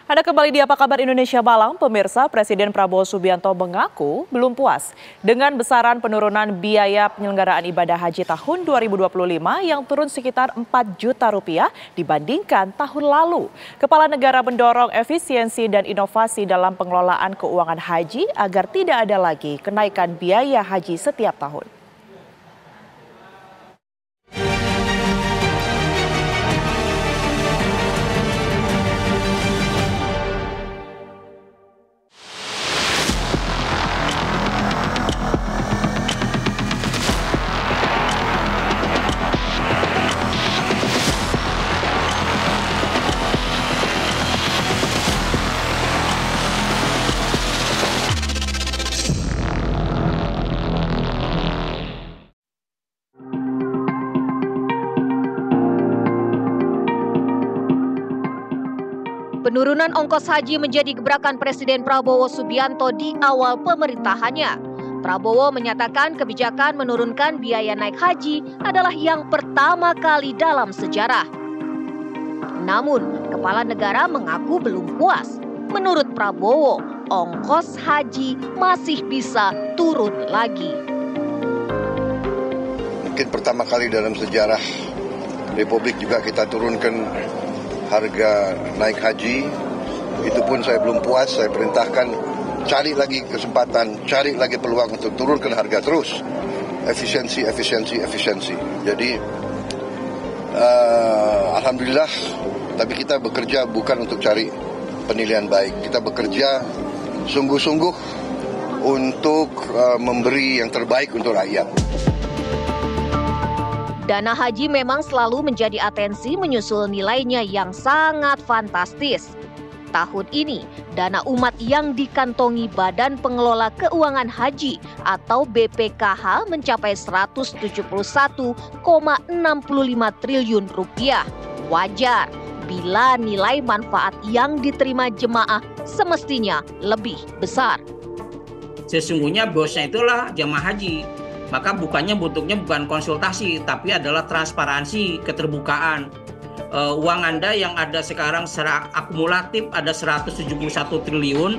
Anda kembali di Apa Kabar Indonesia Malam, pemirsa. Presiden Prabowo Subianto mengaku belum puas dengan besaran penurunan biaya penyelenggaraan ibadah haji tahun 2025 yang turun sekitar 4 juta rupiah dibandingkan tahun lalu. Kepala negara mendorong efisiensi dan inovasi dalam pengelolaan keuangan haji agar tidak ada lagi kenaikan biaya haji setiap tahun. Penurunan ongkos haji menjadi gebrakan Presiden Prabowo Subianto di awal pemerintahannya. Prabowo menyatakan kebijakan menurunkan biaya naik haji adalah yang pertama kali dalam sejarah. Namun, kepala negara mengaku belum puas. Menurut Prabowo, ongkos haji masih bisa turun lagi. Mungkin pertama kali dalam sejarah Republik juga kita turunkan harga naik haji. Itu pun saya belum puas. Saya perintahkan cari lagi kesempatan, cari lagi peluang untuk turunkan harga terus. Efisiensi. Jadi alhamdulillah, tapi kita bekerja bukan untuk cari penilaian baik. Kita bekerja sungguh-sungguh untuk memberi yang terbaik untuk rakyat. Dana haji memang selalu menjadi atensi menyusul nilainya yang sangat fantastis. Tahun ini, dana umat yang dikantongi Badan Pengelola Keuangan Haji atau BPKH mencapai 171,65 triliun rupiah. Wajar bila nilai manfaat yang diterima jemaah semestinya lebih besar. Sesungguhnya bosnya itulah jemaah haji. Maka bentuknya bukan konsultasi, tapi adalah transparansi, keterbukaan. Uang Anda yang ada sekarang secara akumulatif ada 171 triliun,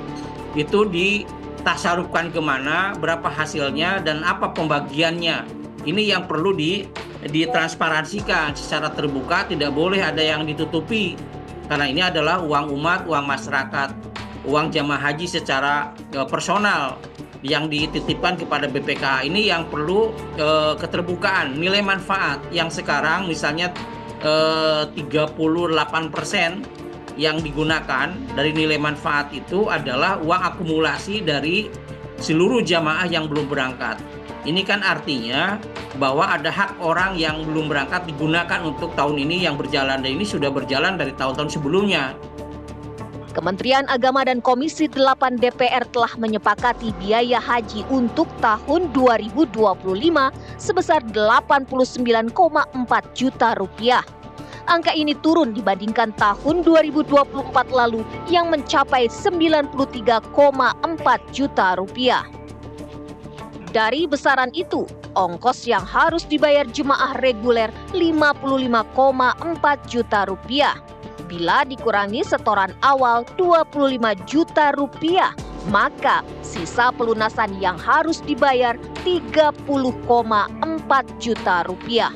itu ditasarufkan kemana, berapa hasilnya, dan apa pembagiannya. Ini yang perlu ditransparansikan secara terbuka, tidak boleh ada yang ditutupi. Karena ini adalah uang umat, uang masyarakat, uang jamaah haji secara personal yang dititipkan kepada BPKH. Ini yang perlu keterbukaan. Nilai manfaat yang sekarang misalnya 38% yang digunakan dari nilai manfaat itu adalah uang akumulasi dari seluruh jamaah yang belum berangkat. Ini kan artinya bahwa ada hak orang yang belum berangkat digunakan untuk tahun ini yang berjalan, dan ini sudah berjalan dari tahun-tahun sebelumnya. Kementerian Agama dan Komisi 8 DPR telah menyepakati biaya haji untuk tahun 2025 sebesar 89,4 juta rupiah. Angka ini turun dibandingkan tahun 2024 lalu yang mencapai 93,4 juta rupiah. Dari besaran itu, ongkos yang harus dibayar jemaah reguler 55,4 juta rupiah. Bila dikurangi setoran awal 25 juta rupiah, maka sisa pelunasan yang harus dibayar 30,4 juta rupiah.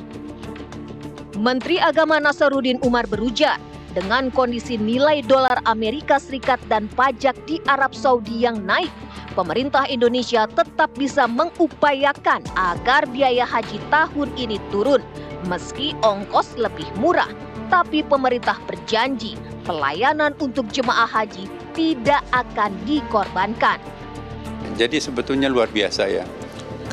Menteri Agama Nasaruddin Umar berujar, dengan kondisi nilai dolar Amerika Serikat dan pajak di Arab Saudi yang naik, pemerintah Indonesia tetap bisa mengupayakan agar biaya haji tahun ini turun, meski ongkos lebih murah. Tapi pemerintah berjanji pelayanan untuk jemaah haji tidak akan dikorbankan. Jadi sebetulnya luar biasa ya.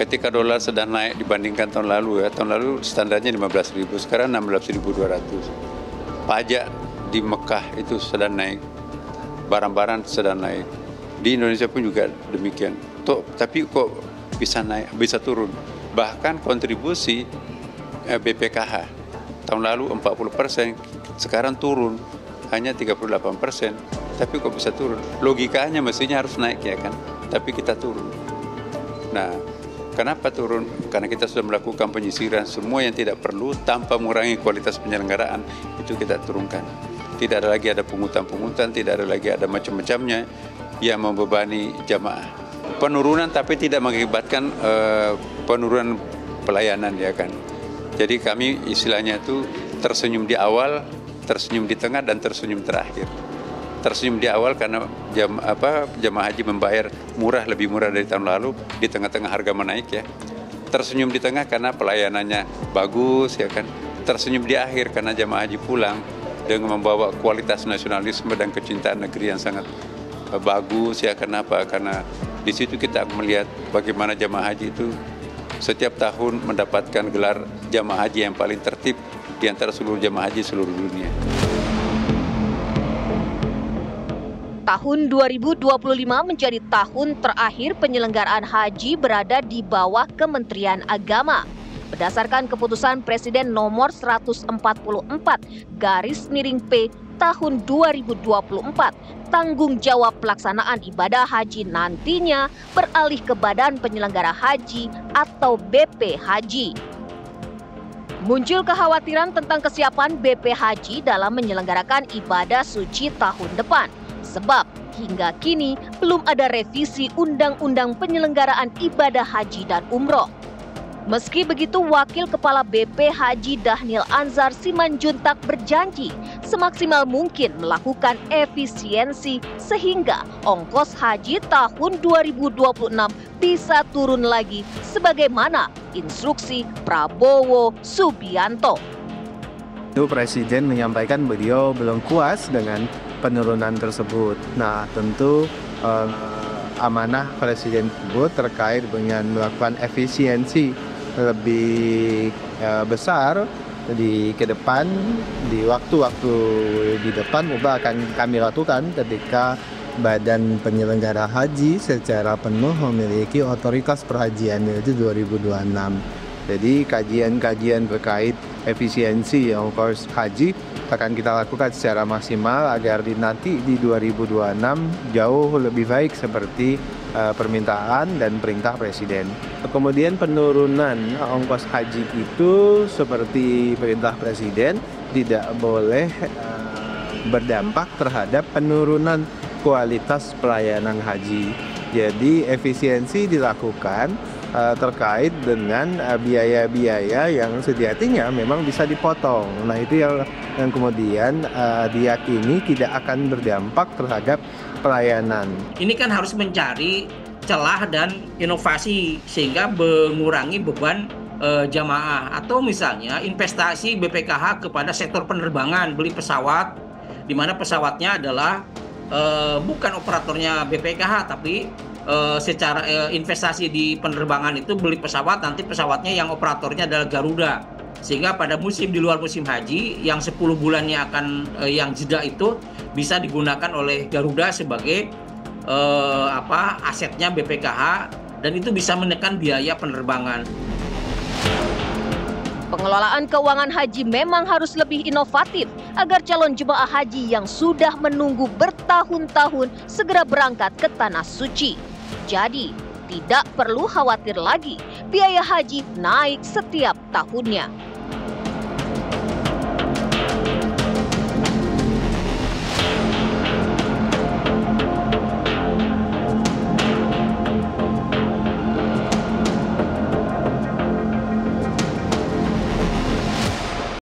Ketika dolar sedang naik dibandingkan tahun lalu ya. Tahun lalu standarnya 15.000, sekarang 16.200. Pajak di Mekah itu sedang naik. Barang-barang sedang naik. Di Indonesia pun juga demikian. Tapi kok bisa naik, bisa turun. Bahkan kontribusi BPKH tahun lalu 40%, sekarang turun hanya 38%. Tapi kok bisa turun? Logikanya mestinya harus naik ya kan, tapi kita turun. Nah, kenapa turun? Karena kita sudah melakukan penyisiran semua yang tidak perlu tanpa mengurangi kualitas penyelenggaraan, itu kita turunkan. Tidak ada lagi ada pungutan-pungutan, tidak ada lagi ada macam-macamnya yang membebani jamaah. Penurunan tapi tidak mengakibatkan penurunan pelayanan ya kan. Jadi kami istilahnya itu tersenyum di awal, tersenyum di tengah dan tersenyum terakhir. Tersenyum di awal karena jamaah haji membayar murah, lebih murah dari tahun lalu, di tengah-tengah harga menaik ya. Tersenyum di tengah karena pelayanannya bagus ya kan. Tersenyum di akhir karena jamaah haji pulang dengan membawa kualitas nasionalisme dan kecintaan negeri yang sangat bagus ya. Kenapa? Karena di situ kita melihat bagaimana jamaah haji itu setiap tahun mendapatkan gelar jamaah haji yang paling tertib di antara seluruh jamaah haji seluruh dunia. Tahun 2025 menjadi tahun terakhir penyelenggaraan haji berada di bawah Kementerian Agama. Berdasarkan keputusan Presiden nomor 144/P tahun 2024, tanggung jawab pelaksanaan ibadah haji nantinya beralih ke Badan Penyelenggara Haji atau BP Haji. Muncul kekhawatiran tentang kesiapan BP Haji dalam menyelenggarakan ibadah suci tahun depan. Sebab hingga kini belum ada revisi Undang-Undang Penyelenggaraan Ibadah Haji dan Umroh. Meski begitu, Wakil Kepala BP Haji Dhanil Anzar Simanjuntak berjanji semaksimal mungkin melakukan efisiensi sehingga ongkos haji tahun 2026 bisa turun lagi sebagaimana instruksi Prabowo Subianto. Itu Presiden menyampaikan beliau belum puas dengan penurunan tersebut. Nah, tentu amanah Presiden tersebut terkait dengan melakukan efisiensi lebih besar ke depan, di waktu-waktu di depan akan kami lakukan ketika Badan Penyelenggara Haji secara penuh memiliki otoritas perhajian, yaitu 2026. Jadi kajian-kajian terkait efisiensi ongkos haji akan kita lakukan secara maksimal agar nanti di 2026 jauh lebih baik seperti permintaan dan perintah Presiden. Kemudian penurunan ongkos haji itu seperti perintah Presiden tidak boleh berdampak terhadap penurunan kualitas pelayanan haji. Jadi efisiensi dilakukan terkait dengan biaya-biaya yang sejatinya memang bisa dipotong. Nah, itu yang kemudian diyakini tidak akan berdampak terhadap pelayanan. Ini kan harus mencari celah dan inovasi sehingga mengurangi beban jamaah, atau misalnya investasi BPKH kepada sektor penerbangan, beli pesawat di mana pesawatnya adalah bukan operatornya BPKH tapi secara investasi di penerbangan itu beli pesawat, nanti pesawatnya yang operatornya adalah Garuda, sehingga pada di luar musim haji yang 10 bulannya akan yang jeda itu bisa digunakan oleh Garuda sebagai asetnya BPKH, dan itu bisa menekan biaya penerbangan. Pengelolaan keuangan haji memang harus lebih inovatif agar calon jemaah haji yang sudah menunggu bertahun-tahun segera berangkat ke Tanah Suci. Jadi, tidak perlu khawatir lagi biaya haji naik setiap tahunnya.